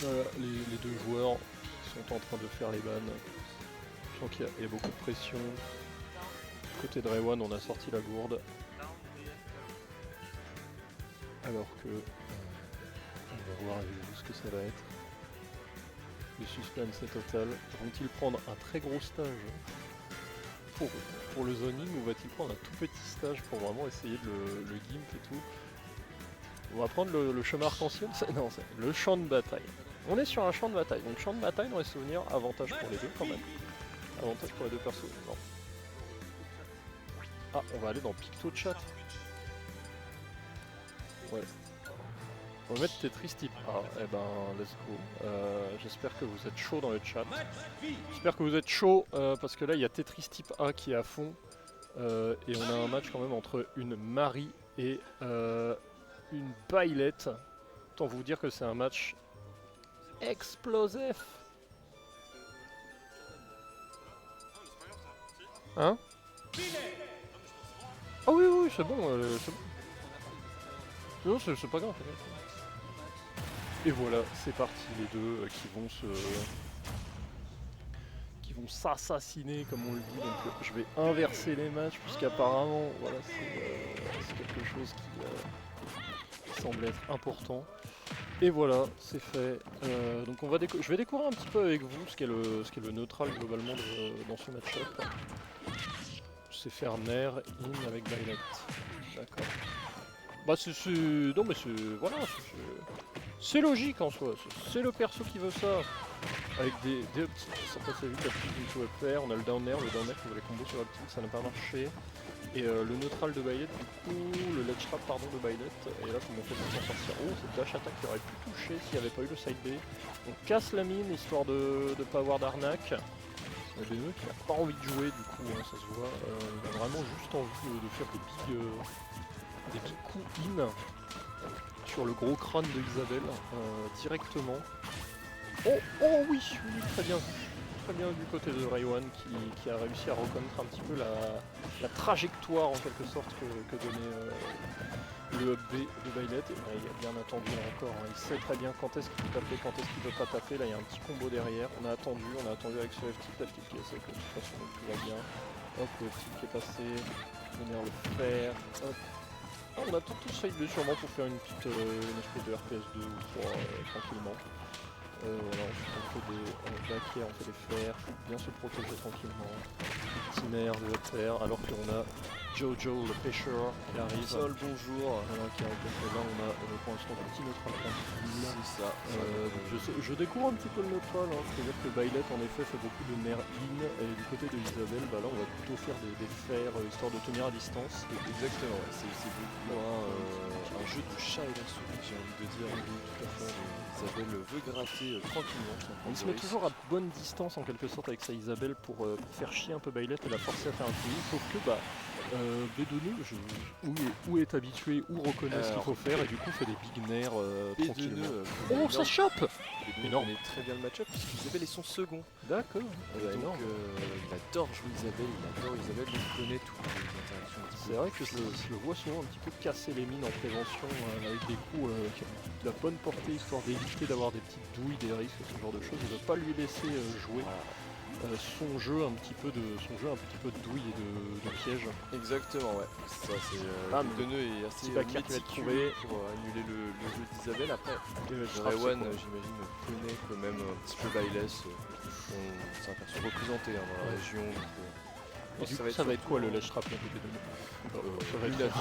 Voilà, les deux joueurs sont en train de faire les bannes. Je sens qu'il y a beaucoup de pression. Côté de Rewan, on a sorti la gourde. Alors que... on va voir avec vous ce que ça va être. Le suspense est total. Vont-ils prendre un très gros stage pour le zoning ou va-t-il prendre un tout petit stage pour vraiment essayer de le gimp et tout? On va prendre le chemin arc-en-ciel. Non, c'est le champ de bataille. On est sur un champ de bataille. Donc champ de bataille dans les souvenirs, avantage pour les deux quand même. Avantage pour les deux persos. Non. Ah, on va aller dans Picto Chat. Ouais. On va mettre Tetris type A. Eh ben, let's go. J'espère que vous êtes chaud dans le chat. J'espère que vous êtes chaud parce que là, il y a Tetris type A qui est à fond. Et on a un match quand même entre une Marie et une Bailette. Autant vous dire que c'est un match explosif. Hein? Ah oui, oui, c'est bon, c'est bon. Non, c'est pas grave. Et voilà, c'est parti, les deux qui vont s'assassiner comme on le dit. Donc je vais inverser les matchs puisqu'apparemment, voilà, c'est quelque chose qui semble être important. Et voilà, c'est fait. Donc je vais découvrir un petit peu avec vous ce qu'est le neutral globalement dans ce match-up. C'est faire Nair in avec Violet. D'accord. Bah non mais c'est... Voilà, c'est logique en soi. C'est le perso qui veut ça. Avec des petits... Ça passe vite, la petite into up air, on a le down air qui veut les combos sur la petite, ça n'a pas marché. Et le neutral de Violet, du coup, le ledge trap pardon de Violet, et là comment on fait pour s'en sortir? Oh, cette dash attaque qui aurait pu toucher s'il n'y avait pas eu le side B. On casse la mine histoire de ne pas avoir d'arnaque. Beneux qui n'a pas envie de jouer du coup, hein, ça se voit, il a vraiment juste envie de faire des big coups in sur le gros crâne de Isabelle directement. Oh oui, oui, très bien du côté de Raywan qui a réussi à reconnaître un petit peu la trajectoire en quelque sorte que donnait le up B de Violet. Et il a bien attendu là encore, hein. Il sait très bien quand est-ce qu'il peut taper, quand est-ce qu'il ne peut pas taper. Là il y a un petit combo derrière, on a attendu avec ce F-tip, qui est sec, de toute façon donc tout va bien. Hop, le F-tip qui est passé, venir le faire, hop. Ah, on attend tout side B sûrement pour faire une espèce de RPS 2 ou 3 tranquillement. Voilà, ensuite on fait des backairs, on fait des fers, bien se protéger tranquillement. Petit nerf de terre, alors qu'on a Jojo le pêcheur qui arrive. Sol, bonjour. Voilà, qui arrive. Là on a pour l'instant petit neutral tranquille. C'est ça. Je découvre un petit peu le neutral, hein. C'est-à-dire que Violet en effet fait beaucoup de nerfs in, et du côté de Isabelle, bah là on va plutôt faire des fers histoire de tenir à distance. Exactement, c'est beaucoup un jeu de chat et la souris, j'ai envie de dire. Tout à fait. Isabelle veut gratter tranquillement. Il se met toujours à bonne distance en quelque sorte avec sa Isabelle pour faire chier un peu Violet et la forcer à faire un coup. Sauf que bah B2 ou est habitué ou reconnaît ce qu'il faut faire et du coup fait des big nerfs tranquillement. Oh ça chope! Énorme. Il est très bien le match-up puisqu'Isabelle est son second. D'accord. Donc il adore jouer Isabelle, donc il connaît toutes les interactions. C'est vrai que je le vois souvent un petit peu casser les mines en prévention avec des coups qui ont de la bonne portée histoire d'éviter d'avoir des petites douilles, des risques, ce genre de choses. Il ne veut pas lui laisser jouer son jeu un petit peu de douille et de piège. Exactement, ouais. Ça c'est Beneux est assez méticuleux pour annuler le jeu d'Isabelle. Après, Raywan j'imagine connaît quand même un petit peu Bailes. C'est un perso représenté dans la région. Et du coup, ça va être quoi le ledge trap à côté de nous? Ça va être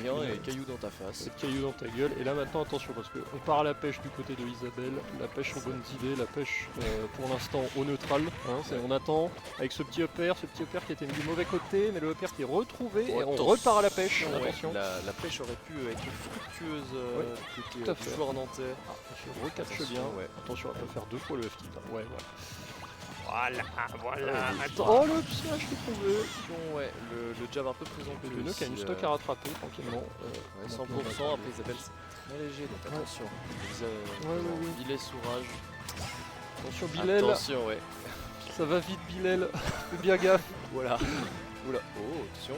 rien et caillou dans ta face. Caillou dans ta gueule. Et là maintenant attention parce qu'on part à la pêche du côté de Isabelle, la pêche aux bonnes idées, la pêche pour l'instant au neutral. Hein, on attend avec ce petit upper qui était mis du mauvais côté, mais le upper qui est retrouvé et on repart à la pêche. Attention. La pêche aurait pu être fructueuse côté du joueur nantais. Je recatche bien. Ouais. Attention, on va pas faire deux fois le F-tip. Ouais. Voilà, attends. Oh le piège je l'ai trouvé. Ouais, le jab un peu présent que le qui a une stock à rattraper tranquillement. 100%, après Isabelle c'est très léger donc attention. Billet sous rage. Attention Bilal. Attention ouais. Ça va vite Bilal. Fais bien gaffe. Voilà. Oula. Oh attention.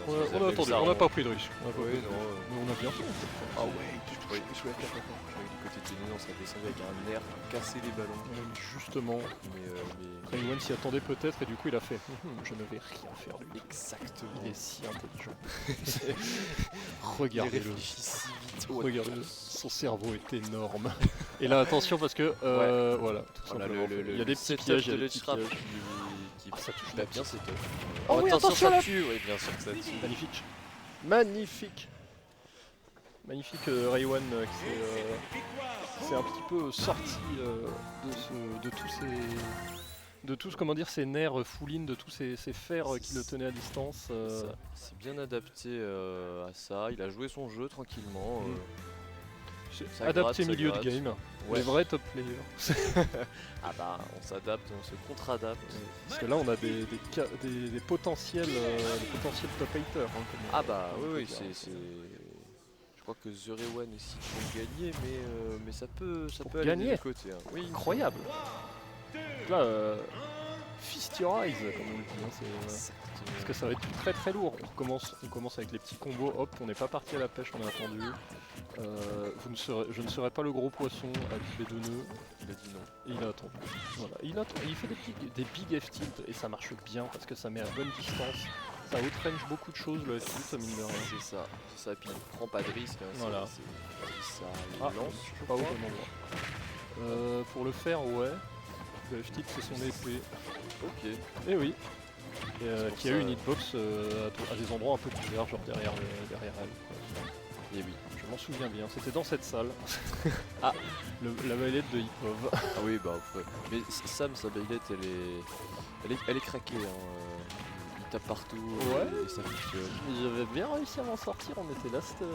On a attendu, on n'a pas pris de risque. On a pas Oui, pris de non. risque. Mais on a bien fait. En fait. Ah ouais, je croyais que du côté de Tennis, ça descendait avec un air pour casser les ballons. Justement, Mais Raywan s'y attendait peut-être et du coup il a fait je ne vais rien faire lui. exactement. Il est si intelligent. Il Regardez-le. réfléchit si vite. Regardez-le. Son cerveau est énorme. Et là attention parce que voilà, tout Voilà, simplement. Il y a des petits setup pièges, il y a de des petits Lettrap pièges. qui Ah, ça touche va la bien cette Oh oui, attention ça là. tue, oui bien sûr que ça tue. Magnifique. Magnifique. Magnifique Raywan qui s'est un petit peu sorti de tous comment dire, ces nerfs full-in, de tous ces fers qui le tenaient à distance. Il s'est bien adapté à ça, il a joué son jeu tranquillement. Ça Adapté gratte, ça milieu de gratte. game. Ouais. Les vrais top players. Ah bah on s'adapte, on se contre-adapte. Parce que là on a des potentiels, top haters. Ah bah oui, c'est... Je crois que The Rewan et Sid vont gagner, mais ça peut aller gagner de côté. Hein. Oui, Incroyable. Là, Feast Your Eyes, comme on le dit. Hein, parce que ça va être très très lourd. On commence avec les petits combos. Hop, on n'est pas parti à la pêche, on a attendu. Je ne serai pas le gros poisson avec les deux nœuds. Il a dit non. Et il a attendu. Voilà. Il fait des big F-tilt et ça marche bien parce que ça met à bonne distance. Ça outrange beaucoup de choses le F-tilt, mine de rien. C'est ça, et puis il prend pas de risque. Hein, Voilà. Ça Ah, lance, je sais pas où au bon endroit. Pour le faire, ouais. Le F-tilt c'est son épée. Ok. Et oui. Qui a eu une ça. hitbox à des endroits un peu couverts, genre derrière elle. Quoi. Et oui. Je m'en souviens bien, c'était dans cette salle. Ah, la baillette de Hipov. Ah oui, bah ouais. Mais Sam, sa baguette, elle est craquée. Hein. Il tape partout et ça fonctionne. J'avais bien réussi à m'en sortir, on était last hein,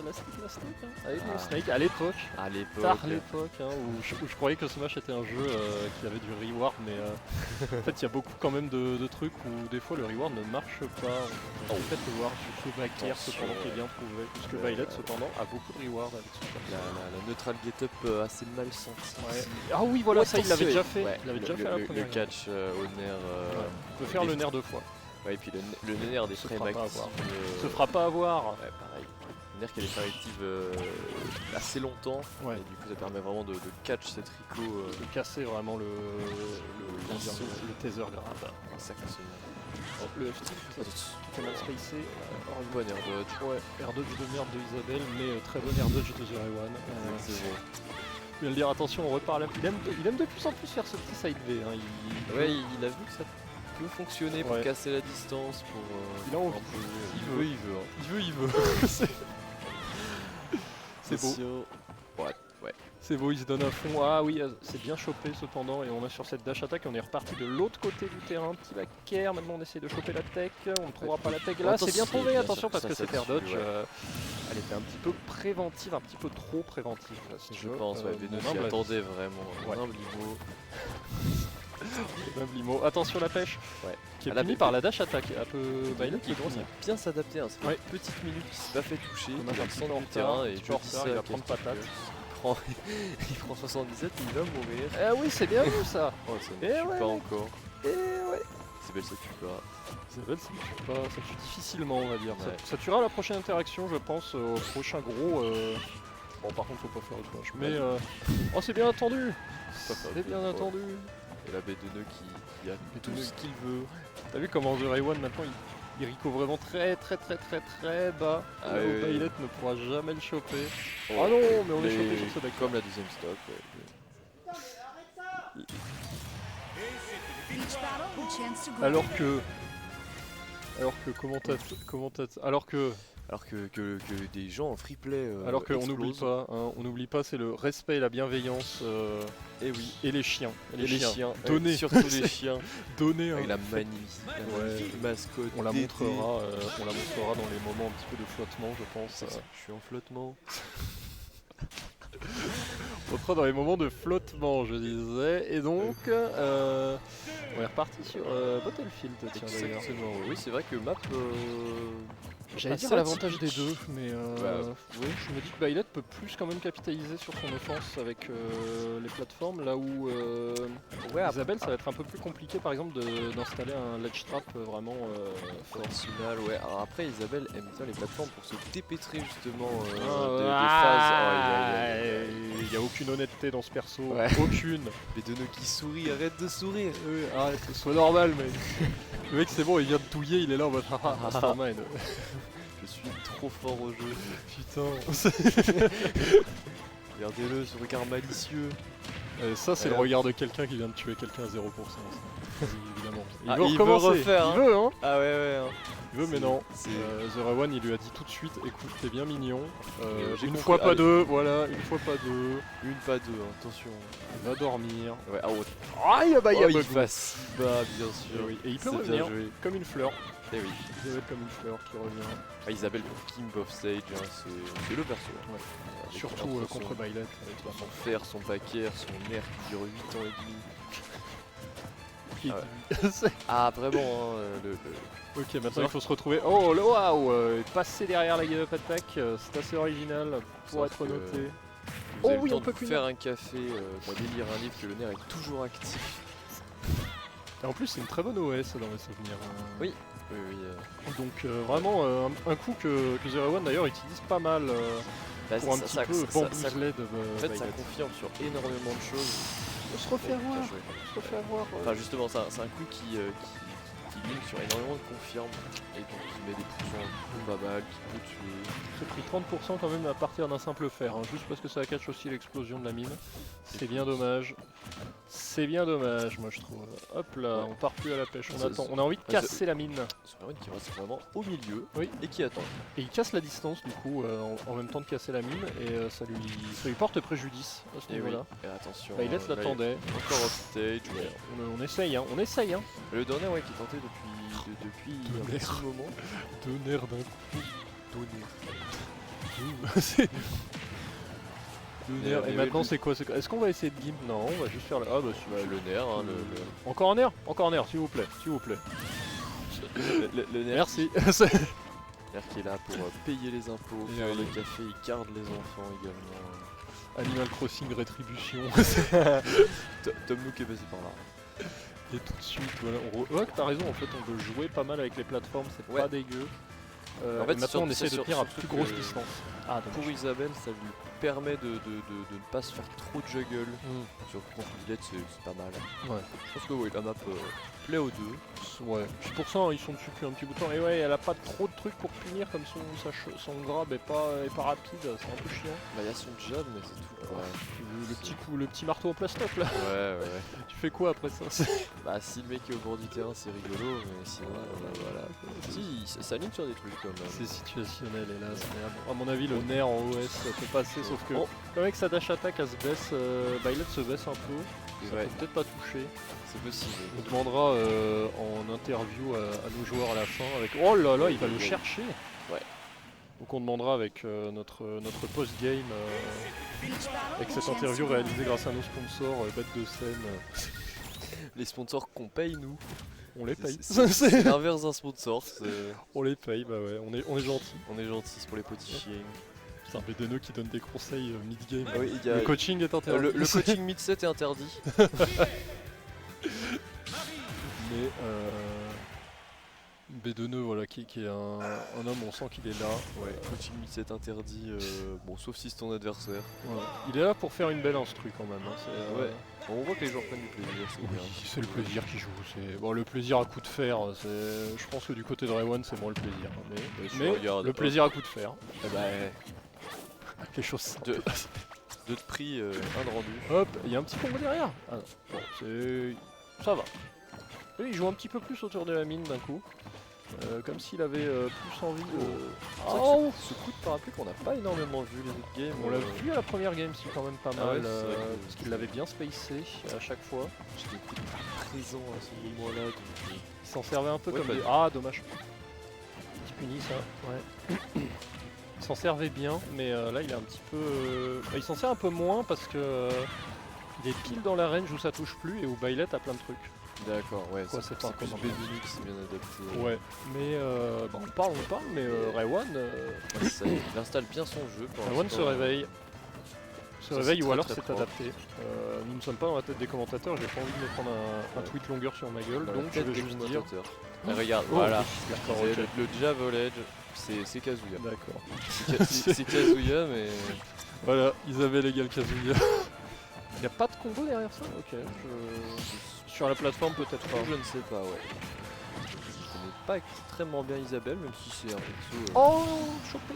avec mon Ah. Snake à l'époque. À l'époque. Tard l'époque, hein, où je croyais que Smash était un jeu qui avait du reward, mais en fait il y a beaucoup quand même de trucs où des fois le reward ne marche pas. On peut peut-être le voir sur ce Backer cependant qui est bien trouvé, puisque Violet cependant a beaucoup de reward avec ce personnage. La neutral get-up assez mal sentie. Ouais. Ah oui voilà, ça il l'avait déjà fait. Ouais, Il l'avait déjà fait à la première. Le catch au nerf. On peut faire le nerf deux fois. Ouais, et puis le nerf des Se frames fera pas actifs. Se fera pas avoir. Ouais, pareil. Le nerf qui a des frames actives assez longtemps. Ouais. Et du coup, ça permet vraiment de catch cette Rico. De casser vraiment le taser grab. Exactement. Le F-tilt, tout est mal spacé. Bonne air dodge. Ouais, air dodge de merde de Isabelle, mais très bon air dodge de The Rewan. Je viens de dire attention, on repart là. Il aime de plus en plus faire ce petit side V. Hein. Ouais, il a vu que ça peut fonctionner pour casser la distance, pour... il a envie. Il veut. C'est beau. Ouais. C'est beau, il se donne à fond. Ah oui, c'est bien chopé cependant. Et on est sur cette dash attack. On est reparti de l'autre côté du terrain. Petit backer. Maintenant, on essaie de choper la tech. On ne trouvera pas la tech. Là, c'est bien trouvé. Attention, parce que c'est air dodge. Elle était un petit peu préventive, un petit peu trop préventive. Là, si je pense, ouais. Beno s'y attendait vraiment. Humble niveau. Limo. Attention la pêche, qui est punie par la dash attack. Un peu Violet qui commence à bien s'adapter. Hein. C'est une petite minute qui s'est pas fait toucher. On a un un centre du terrain et il va prendre patate. Il prend 77 et il va mourir. Ah oui, c'est bien vu ça. Oh, ça ne tue pas encore. Ouais. Isabelle, ça tue pas. Isabelle, ça tue pas. Ça tue difficilement, on va dire. Ouais. Ça tuera la prochaine interaction, je pense, au prochain gros. Bon, par contre, faut pas faire le smash. Mais oh, c'est bien attendu. C'est bien attendu. Et la baie de nœud qui a tout ce qu'il veut. T'as vu comment The Raywan maintenant il rico vraiment très bas. Violet ne pourra jamais le choper. Oh non, mais on est chopé sur ce deck. Comme la deuxième stock. Alors que des gens en free play. Alors qu'on n'oublie pas, hein, c'est le respect et la bienveillance. Et oui. Et les chiens. Les chiens. Donnez. Surtout les chiens. Donnez. Avec la magnifique mascotte. On la montrera dans les moments un petit peu de flottement, je pense. Je suis en flottement. On fera dans les moments de flottement, je disais. Et donc, on est reparti sur Battlefield. Exactement. Oui, c'est vrai que map J'allais Ah, dire ça, l'avantage des typique. deux, mais Bah, ouais, je me dis que Byleth peut plus quand même capitaliser sur son offense avec les plateformes, là où Ouais, Isabelle ça va être un peu plus compliqué par exemple d'installer un ledge trap vraiment fort. Fortunal, ouais. Alors après, Isabelle aime bien les plateformes pour se dépêtrer justement des Ah, phases. il n'y a aucune honnêteté dans ce perso, Ouais. aucune. Mais de qui sourit, arrête de sourire. Arrête, sois normal mec. Le mec c'est bon, il vient de touiller, il est là en mode haha, mastermind. Je suis trop fort au jeu. Putain. Regardez-le, ce regard malicieux. Ça c'est le regard de quelqu'un qui vient de tuer quelqu'un à 0%. Ça. Évidemment. Ah, veut il veut recommencer. refaire, Il veut hein. Ah ouais. Hein. Il veut mais non. C'est- The Rewan il lui a dit tout de suite, écoute t'es bien mignon. j'ai Une compris, fois pas allez. deux, voilà, une fois pas deux. Une, pas deux, hein, attention. Va dormir. Ouais, ah ouais. Aïe bah Oh, il passe. Bah, bien sûr. oui. Et il peut C'est revenir bien joué. comme une fleur. Eh oui. Isabelle comme une fleur qui revient. Ah, Isabelle pour King of Stage, hein, c'est le perso. Ouais. Avec Surtout entre contre son- Byleth. Son fer, son backer, son air qui dure 8 ans et demi. Ah, vraiment, hein, Ok, maintenant il faut se retrouver. Oh, le waouh passer derrière la give up attack, c'est assez original pour Sauf être que noté. Vous avez Oh oui, le on temps peut de punir. faire un café, lire un livre, que le nerf est toujours actif. Et en plus, c'est une très bonne OS dans mes souvenirs. Oui. Oui. Donc, vraiment, un coup que Zero One d'ailleurs utilise pas mal Bah, pour un petit peu bamboozler de. en fait, ça confirme sur énormément de choses. On se refait Et avoir, bien joué. on se refait avoir. Enfin, justement, c'est un coup qui ligne sur énormément de confirme et donc qui met des poussants pas mal, qui peut tuer. J'ai pris 30% quand même à partir d'un simple fer, hein, juste parce que ça cache aussi l'explosion de la mine. C'est bien dommage. C'est bien dommage, moi je trouve. Hop là, on part plus à la pêche, on Ça, attend. On a envie de ça- casser la mine. Superman qui reste vraiment au milieu Oui. et qui attend. Et il casse la distance du coup en même temps de casser la mine et ça lui porte préjudice à ce Et oui, niveau-là. et attention. Byleth là, l'attendait. Encore off stage. Ouais. On essaye, hein, on essaye. Hein. Le donner, ouais, qui est tenté depuis un Donner. petit moment. Deux nerfs d'un coup. Donner. C'est- Deux Mais- nerfs. Et mais maintenant oui, c'est quoi Est-ce qu'on va essayer de gimp? Non, on va juste faire le. Ah bah si. Ouais, le nerf, hein, Encore un nerf? Encore un nerf, s'il vous plaît. S'il vous plaît. le nerf, Merci. nerf qui est là pour payer les impôts, Et faire oui. le café, il garde les enfants également. Animal Crossing Rétribution. Tom Nook est passé par là. Et tout de suite, voilà. Ouais, t'as raison, en fait, on peut jouer pas mal avec les plateformes, c'est Ouais. pas dégueu. En fait, et maintenant, on essaie de surtout tenir à que plus grosse distance. Ah, Pour Isabelle, ça lui permet de ne pas se faire trop de juggle. Surtout contre Byleth, c'est pas mal. Ouais. Je pense que oui, la map plaît aux deux. Ouais, c'est pour ça ils sont dessus depuis un petit bout de temps. Et ouais, elle a pas trop de trucs pour punir comme son grab est pas rapide, c'est un peu chiant. Bah, il y a son jab, mais c'est tout. Quoi. Le petit marteau en plastoc là. Ouais. Tu fais quoi après ça? Bah, si le mec est au bord du terrain, c'est rigolo, mais sinon, voilà. Si, ça ligne sur des trucs comme C'est situationnel hélas, mais à mon avis le nerf en OS peut passer, sauf que Oh. le mec sa dash attack elle se baisse, Byleth se baisse un peu, ça Ouais. peut peut-être pas toucher. C'est possible. On demandera en interview à nos joueurs à la fin avec... Oh là là, il va le chercher. Ouais. Donc on demandera avec notre post-game, avec cette interview réalisée grâce à nos sponsors, bêtes de scène, Les sponsors qu'on paye, nous. on les paye. C'est l'inverse d'un sponsor. On les paye, bah ouais, on est gentils. On est gentil, c'est pour les petits chiens. C'est un BDNE qui donne des conseils mid-game. Ah oui, il y a- Le coaching est interdit. Le coaching mid-set est interdit. Mais B2Ne voilà qui est un homme, on sent qu'il est là. Ouais, coaching mid-set interdit, bon, sauf si c'est ton adversaire. Voilà. Il est là pour faire une belle instru quand même. Hein. Ouais. Bon, on voit que les joueurs prennent du plaisir, c'est Oui, bien. c'est le plaisir qui joue. Bon, le plaisir à coup de fer, je pense que du côté de Rewan c'est moins le plaisir. hein. Mais regarde, le plaisir à coup de fer. Eh bah, Les choses deux de prix, un de rendu. Hop, il y a un petit combo derrière. Ah non, bon, ça va. Et il joue un petit peu plus autour de la mine d'un coup. Comme s'il avait plus envie de... C'est vrai que ce coup de parapluie qu'on n'a pas énormément vu les autres games. On l'a vu à la première game, c'est quand même pas Ah ouais, mal, c'est vrai que- parce qu'il l'avait bien spacé à chaque fois. J'étais pas présent à ce moment-là. Donc... Il s'en servait un peu Ouais, comme pas des... du- Ah, dommage. Petit puni ça, ouais. Il s'en servait bien, mais là il est un petit peu... il s'en sert un peu moins parce que il est pile dans la range où ça touche plus et où Byleth a plein de trucs. D'accord, ouais, Quoi, c'est pas plus comme un B2 qui s'est bien adapté. Ouais, mais bah, on parle, mais Raywan Ouais, ça, il installe bien son jeu pour Raywan l'instant. se réveille. Se Ça, réveille c'est ou très, alors très c'est propre. adapté. Nous ne sommes pas dans la tête des commentateurs, j'ai pas envie de me prendre un Ouais. tweet longueur sur ma gueule, Dans la donc je tête vais des juste dire. commentateurs. Ah, regarde, Oh, voilà, ok, ce que je d'accord, disais, ok. le Javelage, c'est Kazuya. D'accord. C'est Kazuya, mais Voilà, Isabelle égale Kazuya. Il n'y a pas de combo derrière ça. Ok, sur la plateforme peut-être pas. je ne sais pas, ouais. Je connais pas extrêmement bien Isabelle, même si c'est un perso Oh, chopé.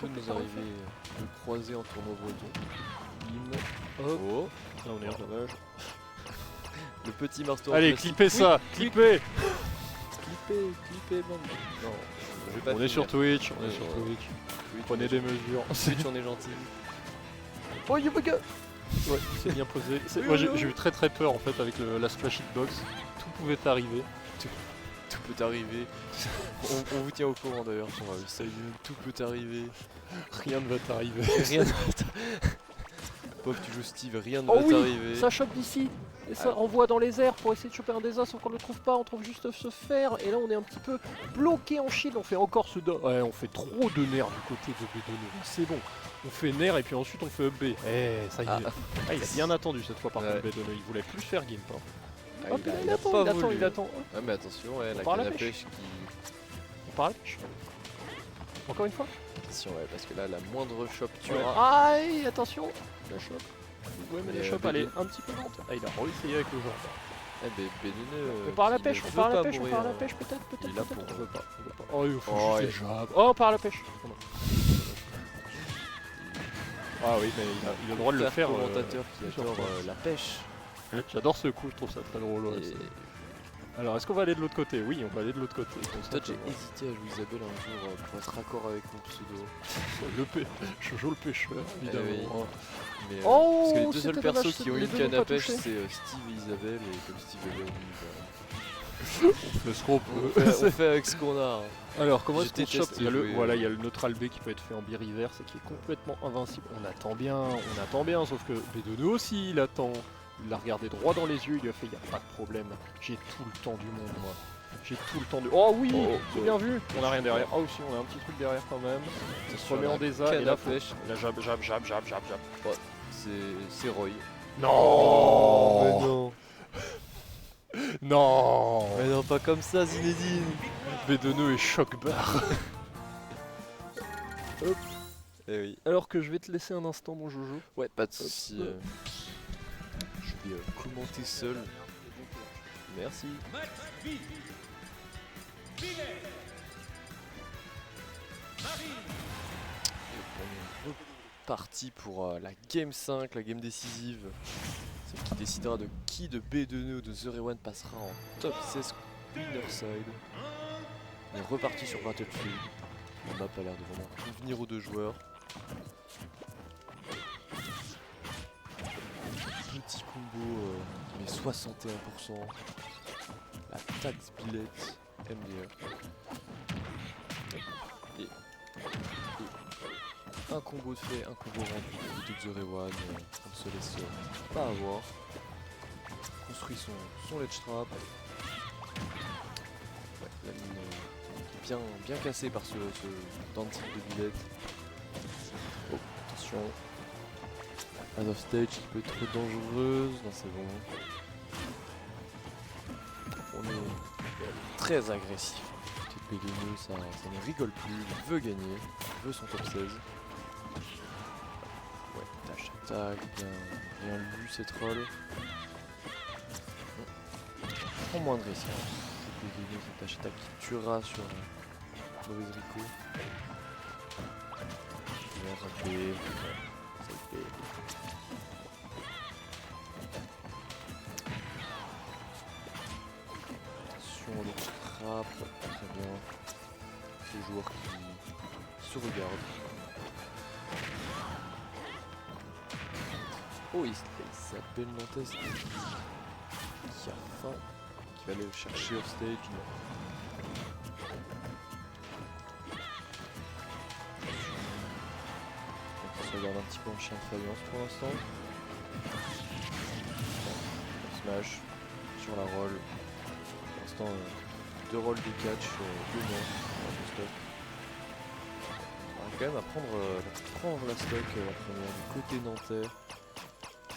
peut nous arriver de croiser en tournoi breton. Bim. Hop. Oh, Là on est en dommage. le petit Master Allez, classique. clippez ça, clippez. Clippez, bande. Non, je vais pas On est sur finir. Twitch, on est sur Ouais. Twitch. Twitch, Prenez on est des gentil. mesures. Twitch, on est gentil. Oh, you bugger. Ouais, c'est bien posé. Moi j'ai eu très peur en fait avec la splash hitbox. Tout pouvait arriver. Tout peut arriver. on vous tient au courant d'ailleurs sur le side. Tout peut arriver. Rien ne va t'arriver. Rien ne va t'arriver. Pauvre, tu joues Steve, rien ne Oh va oui, t'arriver. ça chope d'ici. Et ça Ah. envoie dans les airs pour essayer de choper un des as, sauf qu'on le trouve pas, on trouve juste ce fer. Et là on est un petit peu bloqué en shield, on fait encore ce do. Ouais, on fait trop de nerfs du côté de B2. C'est bon. On fait nerf et puis ensuite on fait up B. Eh, ça y est. Ah. Ah, il a bien attendu cette fois par Ouais. contre B2. Il voulait plus faire gimp. Hein. Ah, Hop, il a pas voulu. il attend. Ah, mais attention, ouais, la part à la canne à pêche. pêche qui. On part à la pêche. Encore une fois. Attention, ouais, parce que là, la moindre chope tu Ouais. auras. Aïe, attention. La chope. Ouais, mais la Mais, chope B2. elle est un petit peu lente. Ah, il a réessayé avec le genre. Eh ben, Bédoneux. On part à la pêche, on part à la pêche, on part à la pêche, peut-être, Il est là pour. On veut pas, on veut pas. Oh, il faut Oh, juste ouais. les jabs. Oh, on part à la pêche. Oh, non. Ah oui, mais il a le droit de le faire. Commentateur qui plusieurs adore fois. la pêche. J'adore ce coup, je trouve ça très drôle. Ouais, Et c'est- Alors, est-ce qu'on va aller de l'autre côté? Oui, on va aller de l'autre côté. comme ça, peut-être j'ai on va- hésité à jouer Isabelle un jour pour être raccord avec mon pseudo. Je joue le pêcheur, oui. évidemment. Mais, Oh, parce que les deux c'était seules dommage, persos qui ont les une deux canne n'ont à pas pêche, touché. c'est Steve et Isabelle, et comme Steve est là, On fait ce qu'on peut. on fait avec ce qu'on a. Alors, comment Je est-ce qu'on déteste chope? Il y a le, jouer, voilà, il y a le neutral B qui peut être fait en bi-reverse et qui est complètement invincible. On attend bien, sauf que B2 aussi, il attend. Il l'a regardé droit dans les yeux, il lui a fait, il n'y a pas de problème. J'ai tout le temps du monde, moi. J'ai tout le temps de... Oh oui, Oh, c'est bien vu. On a rien derrière. Ah aussi, on a un petit truc derrière quand même. On se remet en désa et canne là, à pêche. la jab. C'est Roy. Non, Mais non. non. Mais non, pas comme ça, Zinedine. B2 est choc barre. Eh oui. Alors que je vais te laisser un instant, mon Jojo. Ouais, pas de soucis. Je vais commenter seul. Merci. Et on est reparti pour la game 5, la game décisive. Celle qui décidera de qui de B2 ou de The Rewan passera en top 16 winner side. On est reparti sur Battlefield. La map a l'air de vraiment convenir aux deux joueurs. Petit combo, mais 61%. La taxe billet MDR. Et un combo de fait, un combo rendu de The Rewan. On ne se laisse pas avoir. Construit son ledge trap. Ouais, la mine est bien cassée par ce dentille de billet. Oh, attention. Out of stage qui peut être dangereuse. Non, c'est bon. On est très agressif. Côté B2, ça ne rigole plus. Il veut gagner. Il veut son top 16. Ouais, tâche attaque. Bien lu ces trolls. Prends moins de risques. B2, cette tâche attaque qui tuera sur mauvaise Rico. RB. Ça fait. Attention, le trap, très bien. Deux joueurs qui se regardent. Oh, il s'appelle Montes qui a faim, qui va aller le chercher off stage. On se regarde un petit peu en chien de faïence pour l'instant. Smash. sur la roll. Pour l'instant, 2 rolls de catch, 2 mains de stock. On va quand même à prendre la stock, la première du côté nantais.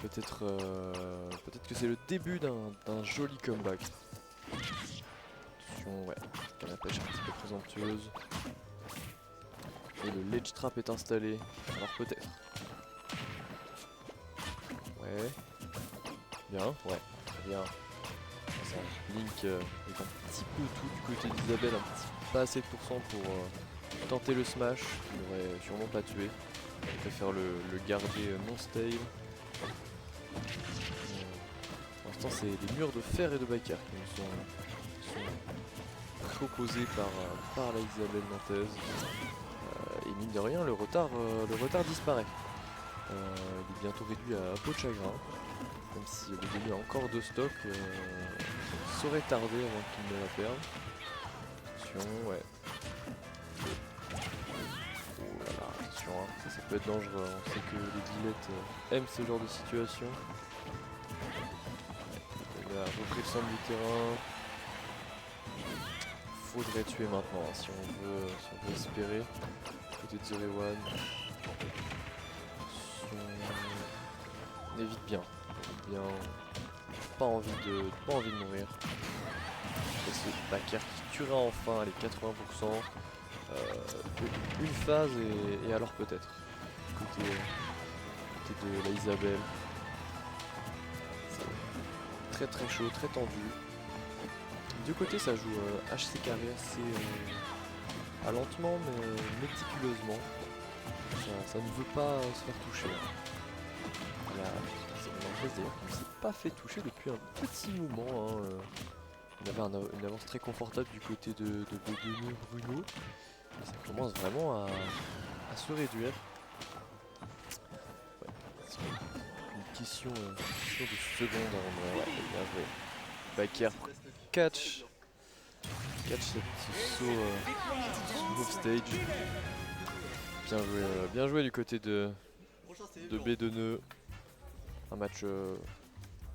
Peut-être que c'est le début d'un joli comeback. Attention, ouais, canne à pêche un petit peu présomptueuse. Et le ledge trap est installé, alors peut-être. Ouais. Bien, ouais, très bien. Ça, Link est un petit peu tout du côté d'Isabelle, pas assez de pourcent pour tenter le smash, il n'aurait sûrement pas tué. Il préfère le garder non stale. Pour l'instant, c'est des murs de fer et de backer qui nous sont proposés par la Isabelle nantaise. Et mine de rien, le retard disparaît. Il est bientôt réduit à peau de chagrin. Même si le début a encore 2 stocks, il saurait tarder avant qu'il ne la perde. Attention, ouais. Oh là là, attention, hein. Ça peut être dangereux. On sait que les Dilettes aiment ce genre de situation. Il a repris le centre du terrain. Faudrait tuer maintenant si on veut espérer. Côté de Zero-One. On évite bien. Pas envie de mourir. Et ce backer qui tuera enfin les 80%. Une phase et alors peut-être. Côté de la Isabelle. C'est très chaud, très tendu. Du côté ça joue HC carré assez lentement mais méticuleusement. Ça ne veut pas se faire toucher. C'est mon empresse d'ailleurs qui ne s'est pas fait toucher depuis un petit moment. Hein. On avait une avance très confortable du côté de B2 Bruno. Et ça commence vraiment à se réduire. Ouais, une question de seconde avant de... Ouais, bien joué. Backer catch ce petit saut move stage. Bien joué du côté de B2. Un match